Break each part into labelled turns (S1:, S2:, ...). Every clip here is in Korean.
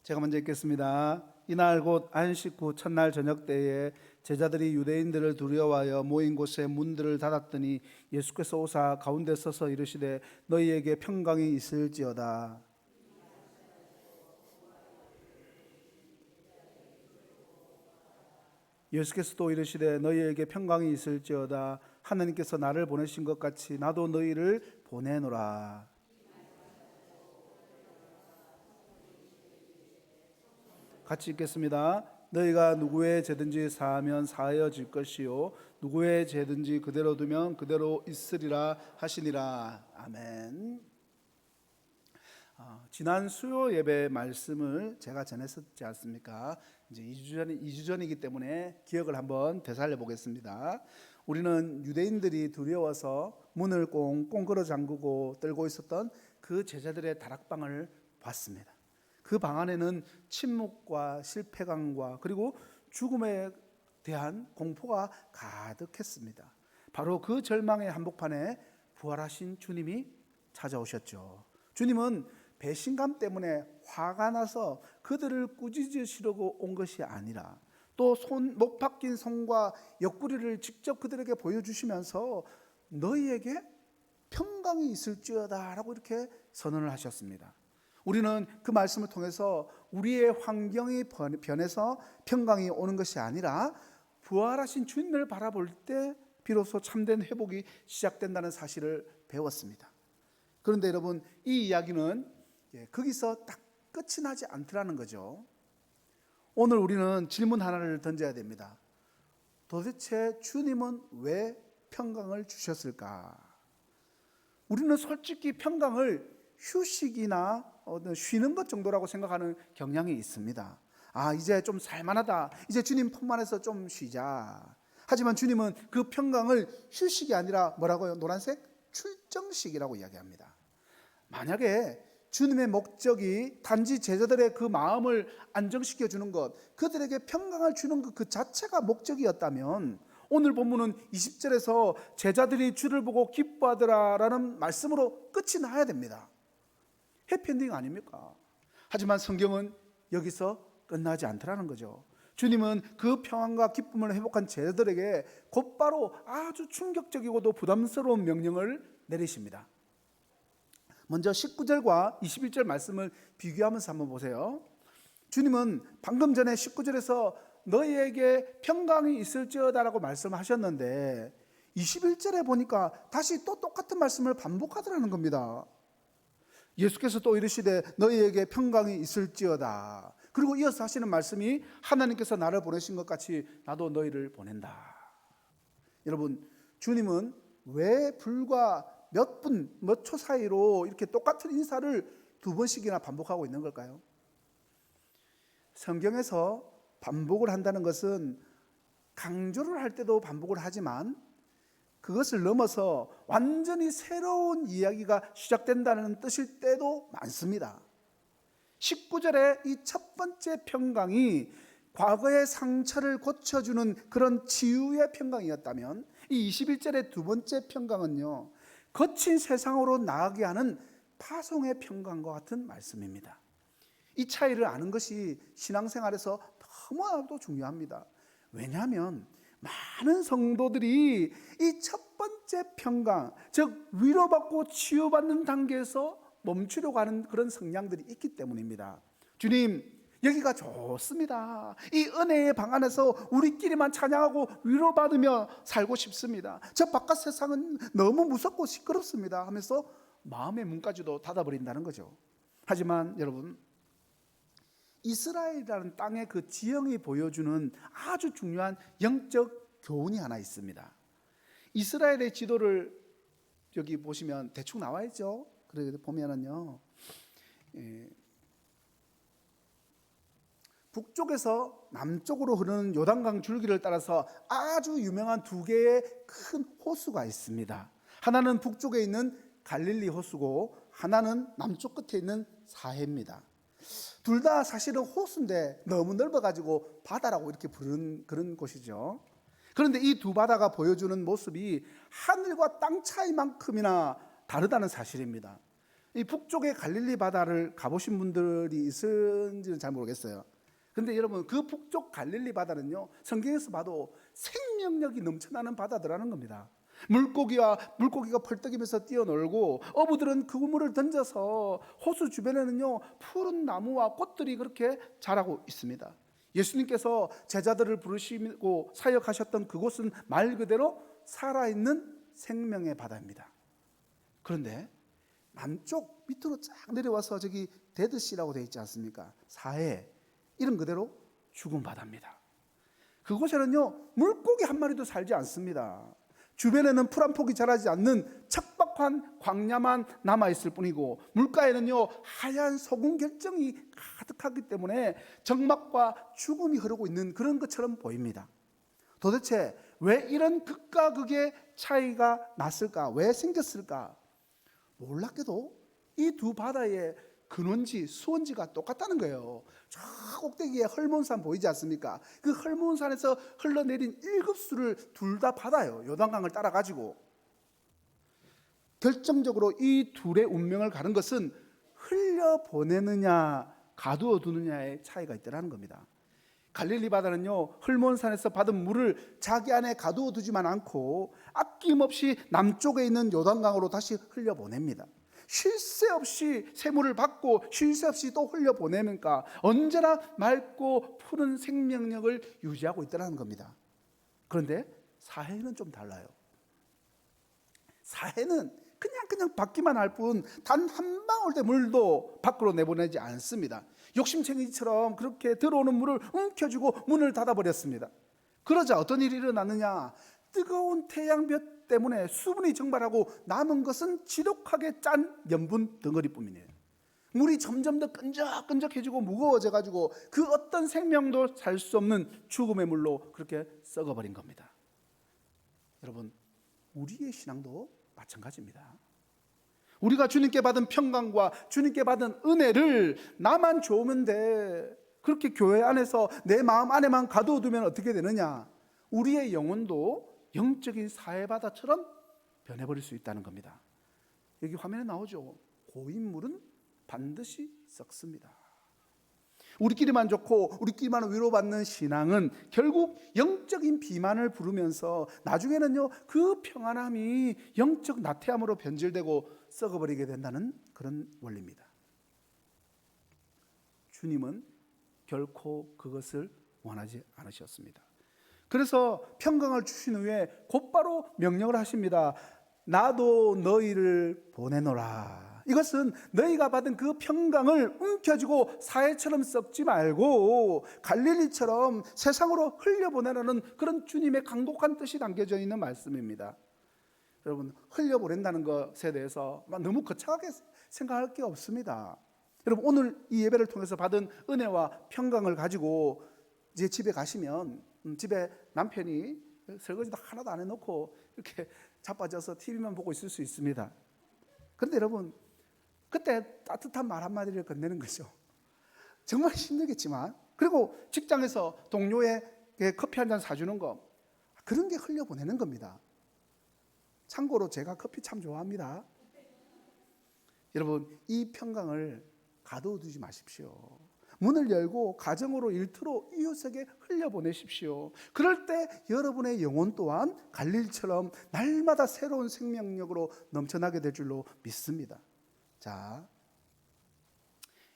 S1: 제가 먼저 읽겠습니다. 이날 곧 안식 후 첫날 저녁 때에 제자들이 유대인들을 두려워하여 모인 곳에 문들을 닫았더니 예수께서 오사 가운데 서서 이르시되 너희에게 평강이 있을지어다. 예수께서 또 이르시되 너희에게 평강이 있을지어다. 하나님께서 나를 보내신 것 같이 나도 너희를 보내노라. 같이 읽겠습니다. 너희가 누구의 죄든지 사하면 사하여질 것이요 누구의 죄든지 그대로 두면 그대로 있으리라 하시니라. 아멘. 지난 수요 예배 말씀을 제가 전했었지 않습니까? 이제 2주 전이기 때문에 기억을 한번 되살려 보겠습니다. 우리는 유대인들이 두려워서 문을 꽁꽁 걸어 잠그고 떨고 있었던 그 제자들의 다락방을 봤습니다. 그 방 안에는 침묵과 실패감과 그리고 죽음에 대한 공포가 가득했습니다. 바로 그 절망의 한복판에 부활하신 주님이 찾아오셨죠. 주님은 배신감 때문에 화가 나서 그들을 꾸짖으시려고 온 것이 아니라 또 못 박힌 손과 옆구리를 직접 그들에게 보여주시면서 너희에게 평강이 있을지어다 라고 이렇게 선언을 하셨습니다. 우리는 그 말씀을 통해서 우리의 환경이 변해서 평강이 오는 것이 아니라 부활하신 주님을 바라볼 때 비로소 참된 회복이 시작된다는 사실을 배웠습니다. 그런데 여러분, 이 이야기는 거기서 딱 끝이 나지 않더라는 거죠. 오늘 우리는 질문 하나를 던져야 됩니다. 도대체 주님은 왜 평강을 주셨을까? 우리는 솔직히 평강을 휴식이나 쉬는 것 정도라고 생각하는 경향이 있습니다. 이제 좀 살만하다. 이제 주님 품 안에서 좀 쉬자. 하지만 주님은 그 평강을 휴식이 아니라 뭐라고요? 노란색? 출정식이라고 이야기합니다. 만약에 주님의 목적이 단지 제자들의 그 마음을 안정시켜 주는 것, 그들에게 평강을 주는 것 그 자체가 목적이었다면 오늘 본문은 20절에서 제자들이 주를 보고 기뻐하더라라는 말씀으로 끝이 나야 됩니다. 해피엔딩 아닙니까? 하지만 성경은 여기서 끝나지 않더라는 거죠. 주님은 그 평안과 기쁨을 회복한 제자들에게 곧바로 아주 충격적이고도 부담스러운 명령을 내리십니다. 먼저 19절과 21절 말씀을 비교하면서 한번 보세요. 주님은 방금 전에 19절에서 너희에게 평강이 있을지어다라고 말씀하셨는데 21절에 보니까 다시 또 똑같은 말씀을 반복하더라는 겁니다. 예수께서 또 이르시되 너희에게 평강이 있을지어다. 그리고 이어서 하시는 말씀이 하나님께서 나를 보내신 것 같이 나도 너희를 보낸다. 여러분, 주님은 왜 불과 몇 분, 몇 초 사이로 이렇게 똑같은 인사를 두 번씩이나 반복하고 있는 걸까요? 성경에서 반복을 한다는 것은 강조를 할 때도 반복을 하지만 그것을 넘어서 완전히 새로운 이야기가 시작된다는 뜻일 때도 많습니다. 19절의 이 첫 번째 평강이 과거의 상처를 고쳐주는 그런 치유의 평강이었다면 이 21절의 두 번째 평강은요, 거친 세상으로 나아가게 하는 파송의 평강과 같은 말씀입니다. 이 차이를 아는 것이 신앙생활에서 너무나도 중요합니다. 왜냐하면 많은 성도들이 이 첫 번째 평강, 즉 위로받고 치유받는 단계에서 멈추려고 하는 그런 성향들이 있기 때문입니다. 주님, 여기가 좋습니다. 이 은혜의 방 안에서 우리끼리만 찬양하고 위로받으며 살고 싶습니다. 저 바깥 세상은 너무 무섭고 시끄럽습니다 하면서 마음의 문까지도 닫아버린다는 거죠. 하지만 여러분, 이스라엘이라는 땅의 그 지형이 보여주는 아주 중요한 영적 교훈이 하나 있습니다. 이스라엘의 지도를 여기 보시면 대충 나와 있죠. 그래서 보면은요, 북쪽에서 남쪽으로 흐르는 요단강 줄기를 따라서 아주 유명한 두 개의 큰 호수가 있습니다. 하나는 북쪽에 있는 갈릴리 호수고 하나는 남쪽 끝에 있는 사해입니다. 둘 다 사실은 호수인데 너무 넓어가지고 바다라고 이렇게 부르는 그런 곳이죠. 그런데 이 두 바다가 보여주는 모습이 하늘과 땅 차이만큼이나 다르다는 사실입니다. 이 북쪽의 갈릴리 바다를 가보신 분들이 있은지는 잘 모르겠어요. 근데 여러분, 그 북쪽 갈릴리 바다는요, 성경에서 봐도 생명력이 넘쳐나는 바다더라는 겁니다. 물고기가 펄떡이면서 뛰어놀고, 어부들은 그 우물을 던져서 호수 주변에는요 푸른 나무와 꽃들이 그렇게 자라고 있습니다. 예수님께서 제자들을 부르시고 사역하셨던 그곳은 말 그대로 살아있는 생명의 바다입니다. 그런데 남쪽 밑으로 쫙 내려와서 저기 데드시라고 되어 있지 않습니까? 사해, 이름 그대로 죽은 바다입니다. 그곳에는요 물고기 한 마리도 살지 않습니다. 주변에는 풀 한 폭이 자라지 않는 척박한 광야만 남아있을 뿐이고, 물가에는요 하얀 소금 결정이 가득하기 때문에 적막과 죽음이 흐르고 있는 그런 것처럼 보입니다. 도대체 왜 이런 극과 극의 차이가 났을까? 왜 생겼을까? 놀랍게도 이 두 바다의 근원지, 수원지가 똑같다는 거예요. 저 꼭대기에 헐몬산 보이지 않습니까? 그 헐몬산에서 흘러내린 일급수를 둘 다 받아요. 요단강을 따라가지고. 결정적으로 이 둘의 운명을 가른 것은 흘려보내느냐 가두어 두느냐의 차이가 있다는 겁니다. 갈릴리 바다는요 헐몬산에서 받은 물을 자기 안에 가두어 두지만 않고 아낌없이 남쪽에 있는 요단강으로 다시 흘려보냅니다. 쉴 새 없이 샘물을 받고 쉴 새 없이 또 흘려보내니까 언제나 맑고 푸른 생명력을 유지하고 있다는 겁니다. 그런데 사해는 좀 달라요. 사해는 그냥 받기만 할 뿐 단 한 방울의 물도 밖으로 내보내지 않습니다. 욕심쟁이처럼 그렇게 들어오는 물을 움켜쥐고 문을 닫아버렸습니다. 그러자 어떤 일이 일어났느냐? 뜨거운 태양볕 때문에 수분이 증발하고 남은 것은 지독하게 짠 염분 덩어리뿐이에요. 물이 점점 더 끈적끈적해지고 무거워져 가지고 그 어떤 생명도 살 수 없는 죽음의 물로 그렇게 썩어버린 겁니다. 여러분, 우리의 신앙도 마찬가지입니다. 우리가 주님께 받은 평강과 주님께 받은 은혜를 나만 좋으면 돼, 그렇게 교회 안에서 내 마음 안에만 가두어두면 어떻게 되느냐? 우리의 영혼도 영적인 사해바다처럼 변해버릴 수 있다는 겁니다. 여기 화면에 나오죠. 고인물은 반드시 썩습니다. 우리끼리만 좋고 우리끼리만 위로받는 신앙은 결국 영적인 비만을 부르면서 나중에는요 그 평안함이 영적 나태함으로 변질되고 썩어버리게 된다는 그런 원리입니다. 주님은 결코 그것을 원하지 않으셨습니다. 그래서 평강을 주신 후에 곧바로 명령을 하십니다. 나도 너희를 보내노라. 이것은 너희가 받은 그 평강을 움켜쥐고 사해처럼 썩지 말고 갈릴리처럼 세상으로 흘려보내라는 그런 주님의 강독한 뜻이 담겨져 있는 말씀입니다. 여러분, 흘려보낸다는 것에 대해서 너무 거창하게 생각할 게 없습니다. 여러분, 오늘 이 예배를 통해서 받은 은혜와 평강을 가지고 이제 집에 가시면 집에 남편이 설거지도 하나도 안 해놓고 이렇게 자빠져서 TV만 보고 있을 수 있습니다. 그런데 여러분, 그때 따뜻한 말 한마디를 건네는 거죠. 정말 힘들겠지만, 그리고 직장에서 동료에게 커피 한 잔 사주는 거, 그런 게 흘려보내는 겁니다. 참고로 제가 커피 참 좋아합니다. 여러분, 이 평강을 가둬두지 마십시오. 문을 열고 가정으로 일터로 이웃에게 흘려보내십시오. 그럴 때 여러분의 영혼 또한 갈릴리처럼 날마다 새로운 생명력으로 넘쳐나게 될 줄로 믿습니다. 자,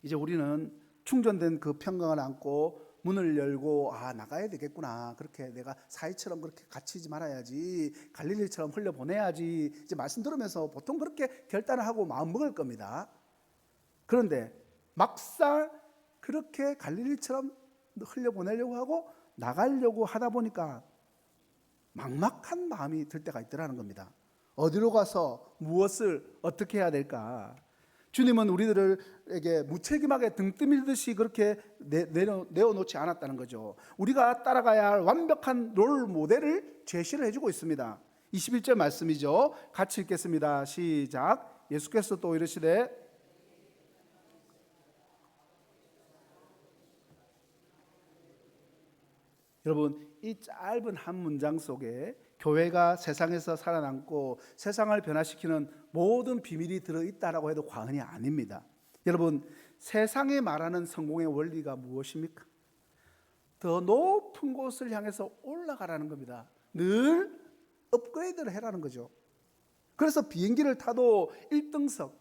S1: 이제 우리는 충전된 그 평강을 안고 문을 열고 나가야 되겠구나, 그렇게 내가 사이처럼 그렇게 갇히지 말아야지, 갈릴리처럼 흘려보내야지, 이제 말씀 들으면서 보통 그렇게 결단을 하고 마음먹을 겁니다. 그런데 막상 그렇게 갈릴리처럼 흘려보내려고 하고 나가려고 하다 보니까 막막한 마음이 들 때가 있더라는 겁니다. 어디로 가서 무엇을 어떻게 해야 될까? 주님은 우리들에게 무책임하게 등 떠밀듯이 그렇게 내어놓지 않았다는 거죠. 우리가 따라가야 할 완벽한 롤 모델을 제시를 해주고 있습니다. 21절 말씀이죠. 같이 읽겠습니다. 시작. 예수께서 또 이르시되 여러분, 이 짧은 한 문장 속에 교회가 세상에서 살아남고 세상을 변화시키는 모든 비밀이 들어있다라고 해도 과언이 아닙니다. 여러분, 세상에 말하는 성공의 원리가 무엇입니까? 더 높은 곳을 향해서 올라가라는 겁니다. 늘 업그레이드를 해라는 거죠. 그래서 비행기를 타도 1등석,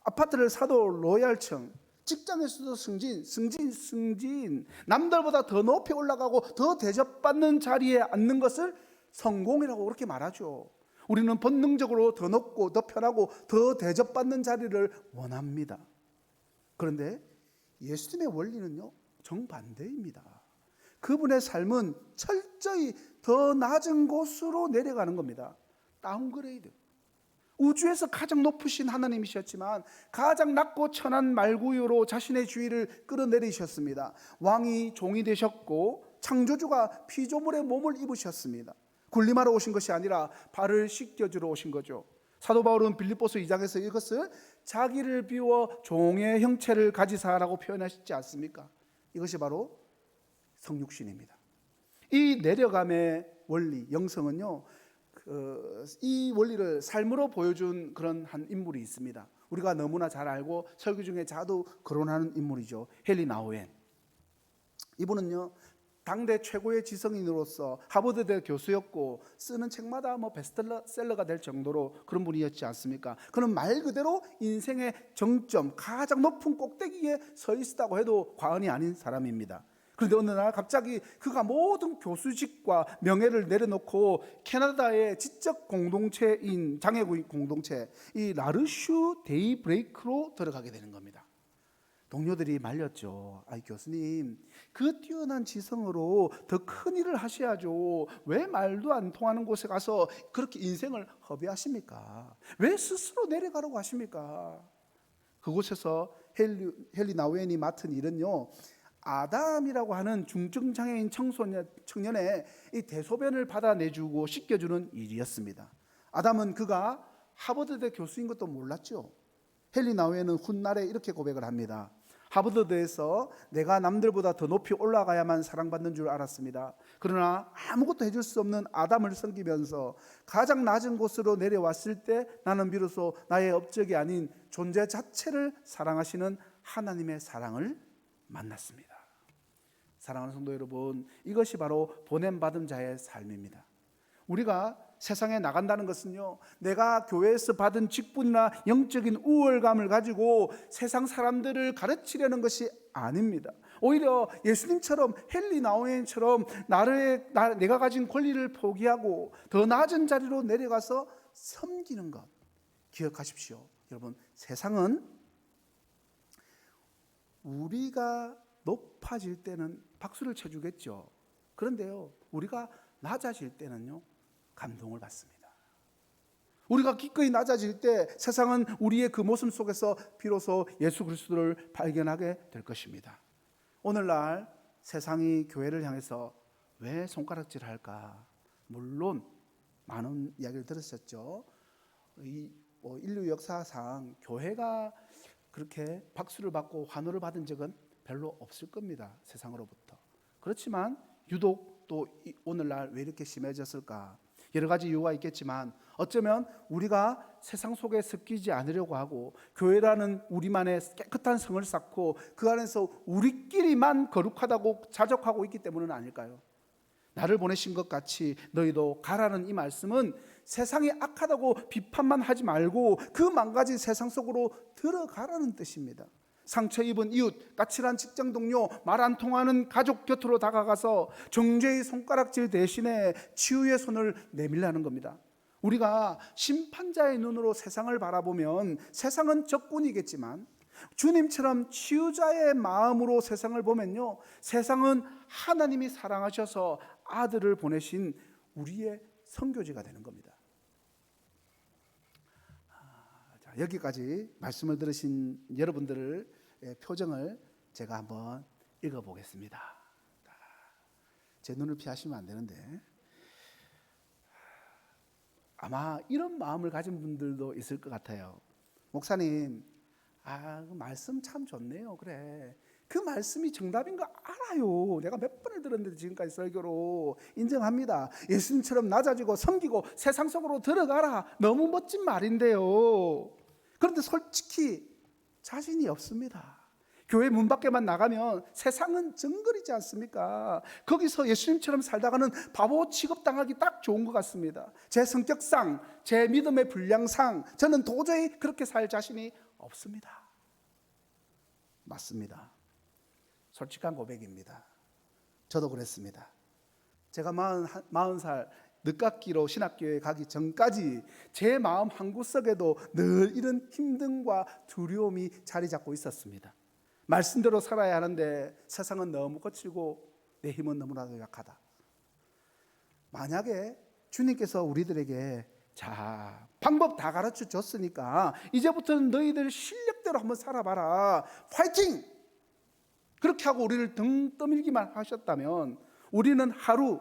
S1: 아파트를 사도 로얄층, 직장에서도 승진, 남들보다 더 높이 올라가고 더 대접받는 자리에 앉는 것을 성공이라고 그렇게 말하죠. 우리는 본능적으로 더 높고 더 편하고 더 대접받는 자리를 원합니다. 그런데 예수님의 원리는요, 정반대입니다. 그분의 삶은 철저히 더 낮은 곳으로 내려가는 겁니다. 다운그레이드. 우주에서 가장 높으신 하나님이셨지만 가장 낮고 천한 말구유로 자신의 주의를 끌어내리셨습니다. 왕이 종이 되셨고 창조주가 피조물의 몸을 입으셨습니다. 군림하러 오신 것이 아니라 발을 씻겨주러 오신 거죠. 사도 바울은 빌립보서 2장에서 이것을 자기를 비워 종의 형체를 가지사라고 표현하시지 않습니까? 이것이 바로 성육신입니다. 이 내려감의 원리, 영성은요, 이 원리를 삶으로 보여준 그런 한 인물이 있습니다. 우리가 너무나 잘 알고 설교 중에 자주 거론하는 인물이죠. 헨리 나우엔. 이분은요, 당대 최고의 지성인으로서 하버드대 교수였고 쓰는 책마다 베스트셀러가 될 정도로 그런 분이었지 않습니까? 그는 말 그대로 인생의 정점, 가장 높은 꼭대기에 서 있었다고 해도 과언이 아닌 사람입니다. 그런데 어느 날 갑자기 그가 모든 교수직과 명예를 내려놓고 캐나다의 지적 공동체인 장애인 공동체 이 라르슈 데이브레이크로 들어가게 되는 겁니다. 동료들이 말렸죠. 아이 교수님, 그 뛰어난 지성으로 더 큰 일을 하셔야죠. 왜 말도 안 통하는 곳에 가서 그렇게 인생을 허비하십니까? 왜 스스로 내려가려고 하십니까? 그곳에서 헨리 나우엔이 맡은 일은요, 아담이라고 하는 중증장애인 청년의 이 대소변을 받아내주고 씻겨주는 일이었습니다. 아담은 그가 하버드대 교수인 것도 몰랐죠. 헨리 나우엔은 훗날에 이렇게 고백을 합니다. 하버드대에서 내가 남들보다 더 높이 올라가야만 사랑받는 줄 알았습니다. 그러나 아무것도 해줄 수 없는 아담을 섬기면서 가장 낮은 곳으로 내려왔을 때 나는 비로소 나의 업적이 아닌 존재 자체를 사랑하시는 하나님의 사랑을 만났습니다. 사랑하는 성도 여러분, 이것이 바로 보냄받은 자의 삶입니다. 우리가 세상에 나간다는 것은요, 내가 교회에서 받은 직분이나 영적인 우월감을 가지고 세상 사람들을 가르치려는 것이 아닙니다. 오히려 예수님처럼 헨리 나우엔처럼 내가 가진 권리를 포기하고 더 낮은 자리로 내려가서 섬기는 것 기억하십시오. 여러분, 세상은 우리가 높아질 때는 박수를 쳐주겠죠. 그런데요, 우리가 낮아질 때는요, 감동을 받습니다. 우리가 기꺼이 낮아질 때 세상은 우리의 그 모습 속에서 비로소 예수 그리스도를 발견하게 될 것입니다. 오늘날 세상이 교회를 향해서 왜 손가락질을 할까? 물론 많은 이야기를 들으셨죠. 인류 역사상 교회가 그렇게 박수를 받고 환호를 받은 적은 별로 없을 겁니다. 세상으로부터. 그렇지만 유독 또 오늘날 왜 이렇게 심해졌을까? 여러 가지 이유가 있겠지만 어쩌면 우리가 세상 속에 섞이지 않으려고 하고 교회라는 우리만의 깨끗한 성을 쌓고 그 안에서 우리끼리만 거룩하다고 자족하고 있기 때문은 아닐까요? 나를 보내신 것 같이 너희도 가라는 이 말씀은 세상이 악하다고 비판만 하지 말고 그 망가진 세상 속으로 들어가라는 뜻입니다. 상처 입은 이웃, 까칠한 직장 동료, 말 안 통하는 가족 곁으로 다가가서 정죄의 손가락질 대신에 치유의 손을 내밀라는 겁니다. 우리가 심판자의 눈으로 세상을 바라보면 세상은 적군이겠지만 주님처럼 치유자의 마음으로 세상을 보면요, 세상은 하나님이 사랑하셔서 아들을 보내신 우리의 선교지가 되는 겁니다. 여기까지 말씀을 들으신 여러분들의 표정을 제가 한번 읽어보겠습니다. 제 눈을 피하시면 안 되는데 아마 이런 마음을 가진 분들도 있을 것 같아요. 목사님, 그 말씀 참 좋네요. 그래, 그 말씀이 정답인 거 알아요. 내가 몇 번을 들었는데 지금까지 설교로 인정합니다. 예수님처럼 낮아지고 섬기고 세상 속으로 들어가라. 너무 멋진 말인데요. 그런데 솔직히 자신이 없습니다. 교회 문 밖에만 나가면 세상은 정글이지 않습니까? 거기서 예수님처럼 살다가는 바보 취급당하기 딱 좋은 것 같습니다. 제 성격상, 제 믿음의 분량상 저는 도저히 그렇게 살 자신이 없습니다. 맞습니다. 솔직한 고백입니다. 저도 그랬습니다. 제가 40살 늦깎이로 신학교에 가기 전까지 제 마음 한구석에도 늘 이런 힘듦과 두려움이 자리 잡고 있었습니다. 말씀대로 살아야 하는데 세상은 너무 거칠고 내 힘은 너무나도 약하다. 만약에 주님께서 우리들에게 자, 방법 다 가르쳐 줬으니까 이제부터는 너희들 실력대로 한번 살아봐라. 파이팅! 그렇게 하고 우리를 등 떠밀기만 하셨다면 우리는 하루,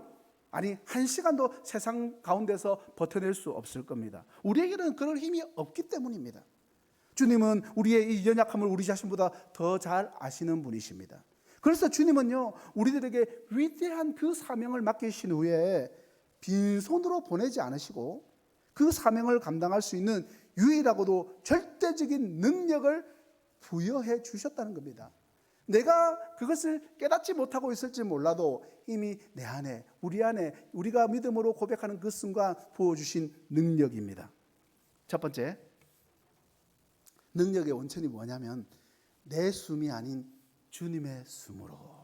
S1: 아니 1시간도 세상 가운데서 버텨낼 수 없을 겁니다. 우리에게는 그럴 힘이 없기 때문입니다. 주님은 우리의 이 연약함을 우리 자신보다 더 잘 아시는 분이십니다. 그래서 주님은요, 우리들에게 위대한 그 사명을 맡기신 후에 빈손으로 보내지 않으시고 그 사명을 감당할 수 있는 유일하고도 절대적인 능력을 부여해 주셨다는 겁니다. 내가 그것을 깨닫지 못하고 있을지 몰라도 이미 내 안에, 우리가 믿음으로 고백하는 그 순간 부어주신 능력입니다. 첫 번째, 능력의 원천이 뭐냐면 내 숨이 아닌 주님의 숨으로.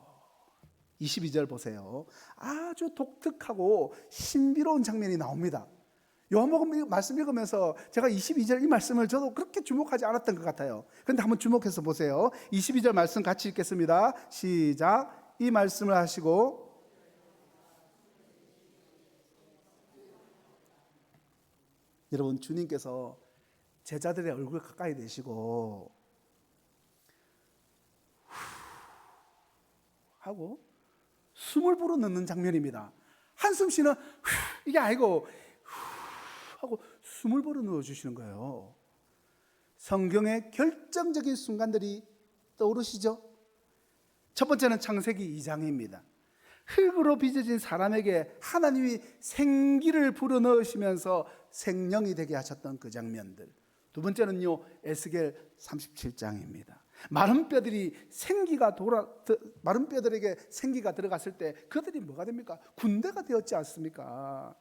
S1: 22절 보세요. 아주 독특하고 신비로운 장면이 나옵니다. 요한복음 말씀 읽으면서 제가 22절 이 말씀을 저도 그렇게 주목하지 않았던 것 같아요. 그런데 한번 주목해서 보세요. 22절 말씀 같이 읽겠습니다. 시작. 이 말씀을 하시고 여러분, 주님께서 제자들의 얼굴 가까이 대시고 하고 숨을 불어넣는 장면입니다. 한숨 쉬는 이게 아니고 하고 숨을 불어넣어 주시는 거예요. 성경의 결정적인 순간들이 떠오르시죠? 첫 번째는 창세기 2장입니다. 흙으로 빚어진 사람에게 하나님이 생기를 불어넣으시면서 생명이 되게 하셨던 그 장면들. 두 번째는요, 에스겔 37장입니다. 마른 뼈들에게 생기가 들어갔을 때 그들이 뭐가 됩니까? 군대가 되었지 않습니까?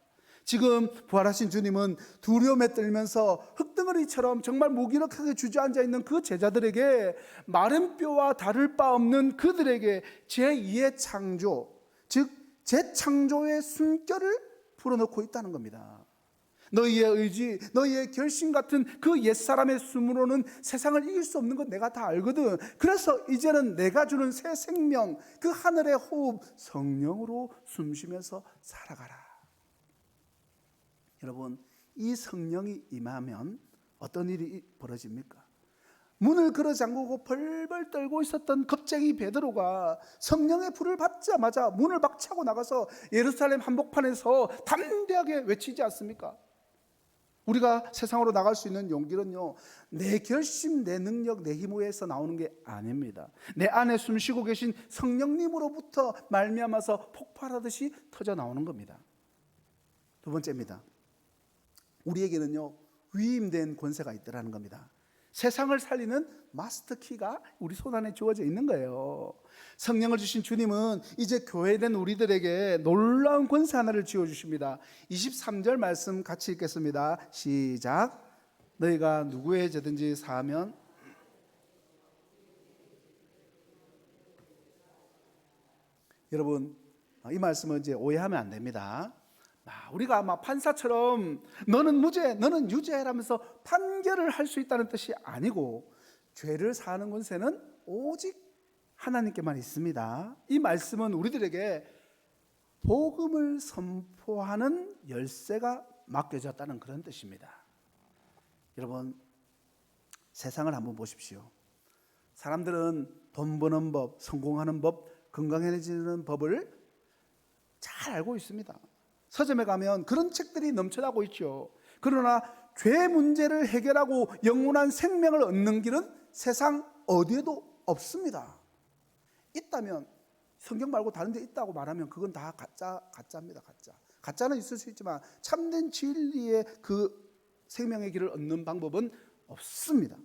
S1: 지금 부활하신 주님은 두려움에 떨면서 흙덩어리처럼 정말 무기력하게 주저앉아 있는 그 제자들에게 마른 뼈와 다를 바 없는 그들에게 제2의 창조, 즉 재창조의 숨결을 불어넣고 있다는 겁니다. 너희의 의지, 너희의 결심 같은 그 옛사람의 숨으로는 세상을 이길 수 없는 건 내가 다 알거든. 그래서 이제는 내가 주는 새 생명, 그 하늘의 호흡, 성령으로 숨쉬면서 살아가라. 여러분, 이 성령이 임하면 어떤 일이 벌어집니까? 문을 걸어 잠그고 벌벌 떨고 있었던 겁쟁이 베드로가 성령의 불을 받자마자 문을 박차고 나가서 예루살렘 한복판에서 담대하게 외치지 않습니까? 우리가 세상으로 나갈 수 있는 용기는요, 내 결심, 내 능력, 내 힘 위에서 나오는 게 아닙니다. 내 안에 숨쉬고 계신 성령님으로부터 말미암아서 폭발하듯이 터져 나오는 겁니다. 두 번째입니다. 우리에게는요, 위임된 권세가 있더라는 겁니다. 세상을 살리는 마스터 키가 우리 손 안에 주어져 있는 거예요. 성령을 주신 주님은 이제 교회된 우리들에게 놀라운 권세 하나를 지어주십니다. 23절 말씀 같이 읽겠습니다. 시작. 너희가 누구의 죄든지 사하면 여러분, 이 말씀은 이제 오해하면 안 됩니다. 우리가 아마 판사처럼 너는 무죄, 너는 유죄라면서 판결을 할 수 있다는 뜻이 아니고, 죄를 사하는 권세는 오직 하나님께만 있습니다. 이 말씀은 우리들에게 복음을 선포하는 열쇠가 맡겨졌다는 그런 뜻입니다. 여러분, 세상을 한번 보십시오. 사람들은 돈 버는 법, 성공하는 법, 건강해지는 법을 잘 알고 있습니다. 서점에 가면 그런 책들이 넘쳐나고 있죠. 그러나 죄 문제를 해결하고 영원한 생명을 얻는 길은 세상 어디에도 없습니다. 있다면 성경 말고 다른 데 있다고 말하면 그건 다 가짜입니다. 가짜는 있을 수 있지만 참된 진리의 그 생명의 길을 얻는 방법은 없습니다.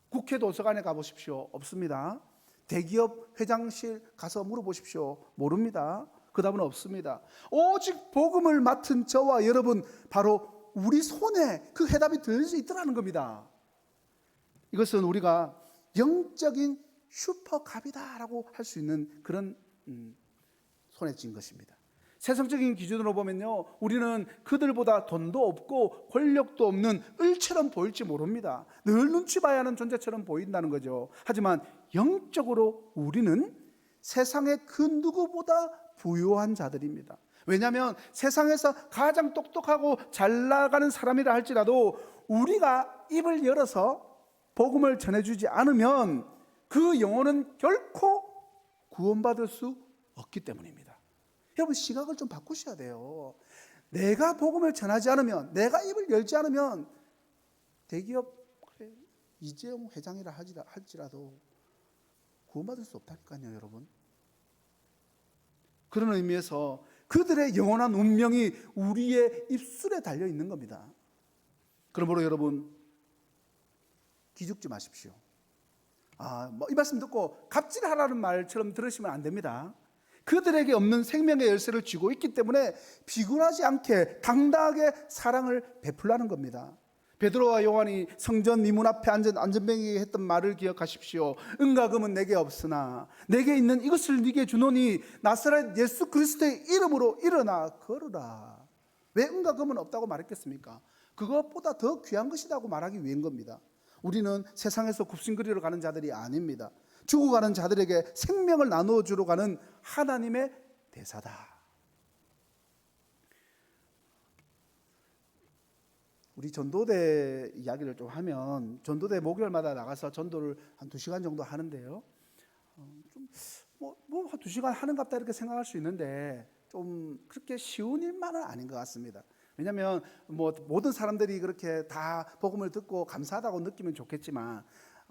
S1: 국회 도서관에 가보십시오. 없습니다. 대기업 회장실 가서 물어보십시오. 모릅니다. 그 답은 없습니다. 오직 복음을 맡은 저와 여러분, 바로 우리 손에 그 해답이 들려져 있더라는 겁니다. 이것은 우리가 영적인 슈퍼갑이다라고 할 수 있는 그런 손에 쥔 것입니다. 세상적인 기준으로 보면요, 우리는 그들보다 돈도 없고 권력도 없는 을처럼 보일지 모릅니다. 늘 눈치 봐야 하는 존재처럼 보인다는 거죠. 하지만 영적으로 우리는 세상의 그 누구보다 부유한 자들입니다. 왜냐하면 세상에서 가장 똑똑하고 잘 나가는 사람이라 할지라도 우리가 입을 열어서 복음을 전해주지 않으면 그 영혼은 결코 구원받을 수 없기 때문입니다. 여러분, 시각을 좀 바꾸셔야 돼요. 내가 복음을 전하지 않으면, 내가 입을 열지 않으면 대기업 이재용 회장이라 할지라도 구원받을 수 없다니까요, 여러분. 그런 의미에서 그들의 영원한 운명이 우리의 입술에 달려 있는 겁니다. 그러므로 여러분, 기죽지 마십시오. 이 말씀 듣고 갑질하라는 말처럼 들으시면 안 됩니다. 그들에게 없는 생명의 열쇠를 쥐고 있기 때문에 비굴하지 않게 당당하게 사랑을 베풀라는 겁니다. 베드로와 요한이 성전 미문 앞에 앉은 안전뱅이에게 했던 말을 기억하십시오. 은과 금은 내게 없으나 내게 있는 이것을 네게 주노니 나사렛 예수 그리스도의 이름으로 일어나 걸으라. 왜 은과 금은 없다고 말했겠습니까? 그것보다 더 귀한 것이라고 말하기 위한 겁니다. 우리는 세상에서 굽신거리러 가는 자들이 아닙니다. 죽어가는 자들에게 생명을 나누어 주러 가는 하나님의 대사다. 우리 전도대 이야기를 좀 하면, 전도대 목요일마다 나가서 전도를 한 2시간 정도 하는데요, 한 2시간 하는갑다 이렇게 생각할 수 있는데 좀 그렇게 쉬운 일만은 아닌 것 같습니다. 왜냐하면 모든 사람들이 그렇게 다 복음을 듣고 감사하다고 느끼면 좋겠지만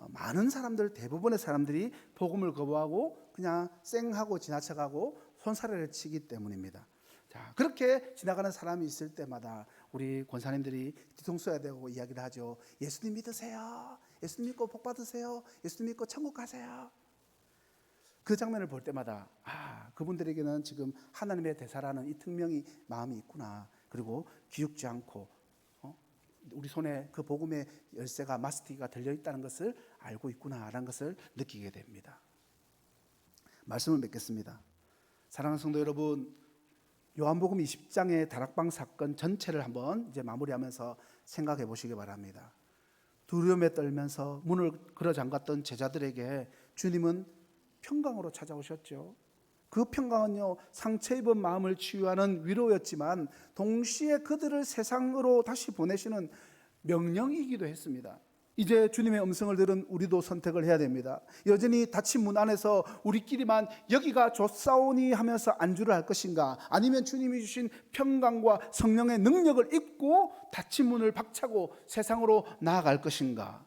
S1: 많은 사람들, 대부분의 사람들이 복음을 거부하고 그냥 쌩하고 지나쳐가고 손사래를 치기 때문입니다. 자, 그렇게 지나가는 사람이 있을 때마다 우리 권사님들이 뒤통수야 되고 이야기를 하죠. 예수님 믿으세요. 예수님 믿고 복 받으세요. 예수님 믿고 천국 가세요. 그 장면을 볼 때마다 그분들에게는 지금 하나님의 대사라는 이 특명이 마음이 있구나. 그리고 기죽지 않고 우리 손에 그 복음의 열쇠가 마스티가 들려있다는 것을 알고 있구나라는 것을 느끼게 됩니다. 말씀을 맺겠습니다. 사랑하는 성도 여러분, 요한복음 20장의 다락방 사건 전체를 한번 이제 마무리하면서 생각해 보시기 바랍니다. 두려움에 떨면서 문을 걸어 잠갔던 제자들에게 주님은 평강으로 찾아오셨죠. 그 평강은요, 상처 입은 마음을 치유하는 위로였지만 동시에 그들을 세상으로 다시 보내시는 명령이기도 했습니다. 이제 주님의 음성을 들은 우리도 선택을 해야 됩니다. 여전히 닫힌 문 안에서 우리끼리만 여기가 좋사오니 하면서 안주를 할 것인가, 아니면 주님이 주신 평강과 성령의 능력을 입고 닫힌 문을 박차고 세상으로 나아갈 것인가.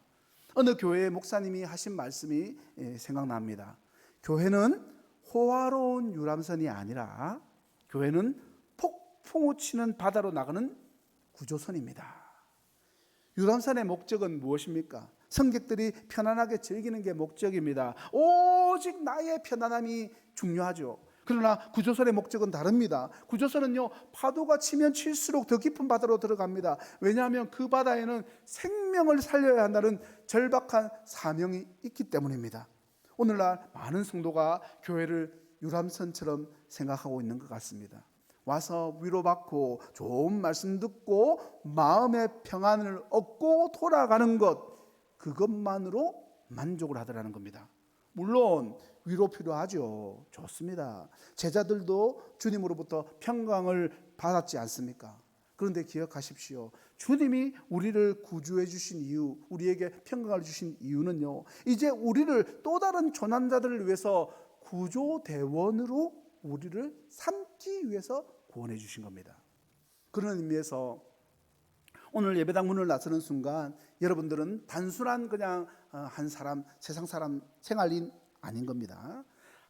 S1: 어느 교회의 목사님이 하신 말씀이 생각납니다. 교회는 호화로운 유람선이 아니라 교회는 폭풍우 치는 바다로 나가는 구조선입니다. 유람선의 목적은 무엇입니까? 승객들이 편안하게 즐기는 게 목적입니다. 오직 나의 편안함이 중요하죠. 그러나 구조선의 목적은 다릅니다. 구조선은요, 파도가 치면 칠수록 더 깊은 바다로 들어갑니다. 왜냐하면 그 바다에는 생명을 살려야 한다는 절박한 사명이 있기 때문입니다. 오늘날 많은 성도가 교회를 유람선처럼 생각하고 있는 것 같습니다. 와서 위로받고 좋은 말씀 듣고 마음의 평안을 얻고 돌아가는 것, 그것만으로 만족을 하더라는 겁니다. 물론 위로 필요하죠. 좋습니다. 제자들도 주님으로부터 평강을 받았지 않습니까? 그런데 기억하십시오. 주님이 우리를 구주해 주신 이유, 우리에게 평강을 주신 이유는요, 이제 우리를 또 다른 조난자들을 위해서 구조대원으로 우리를 삼기 위해서 구원해 주신 겁니다. 그런 의미에서 오늘 예배당 문을 나서는 순간 여러분들은 단순한 그냥 한 사람, 세상 사람 생활인 아닌 겁니다.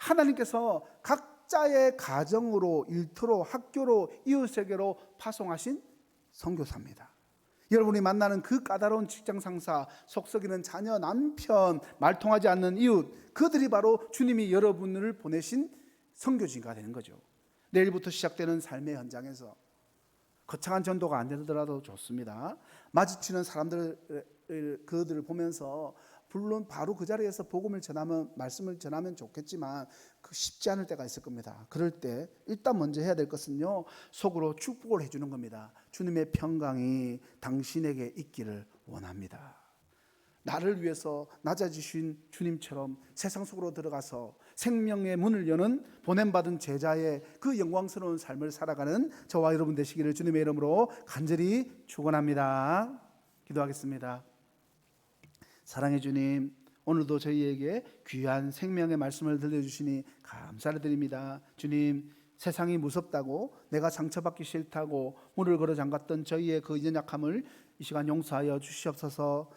S1: 하나님께서 각자의 가정으로, 일터로, 학교로, 이웃에게로 파송하신 선교사입니다. 여러분이 만나는 그 까다로운 직장 상사, 속썩이는 자녀, 남편, 말통하지 않는 이웃, 그들이 바로 주님이 여러분을 보내신 선교지가 되는 거죠. 내일부터 시작되는 삶의 현장에서 거창한 전도가 안 되더라도 좋습니다. 마주치는 사람들, 그들을 보면서 물론 바로 그 자리에서 복음을 전하면, 말씀을 전하면 좋겠지만 그 쉽지 않을 때가 있을 겁니다. 그럴 때 일단 먼저 해야 될 것은요, 속으로 축복을 해주는 겁니다. 주님의 평강이 당신에게 있기를 원합니다. 나를 위해서 낮아지신 주님처럼 세상 속으로 들어가서 생명의 문을 여는 보냄받은 제자의 그 영광스러운 삶을 살아가는 저와 여러분 되시기를 주님의 이름으로 간절히 축원합니다. 기도하겠습니다. 사랑의 주님, 오늘도 저희에게 귀한 생명의 말씀을 들려주시니 감사를 드립니다. 주님, 세상이 무섭다고, 내가 상처받기 싫다고 문을 걸어 잠갔던 저희의 그 연약함을 이 시간 용서하여 주시옵소서.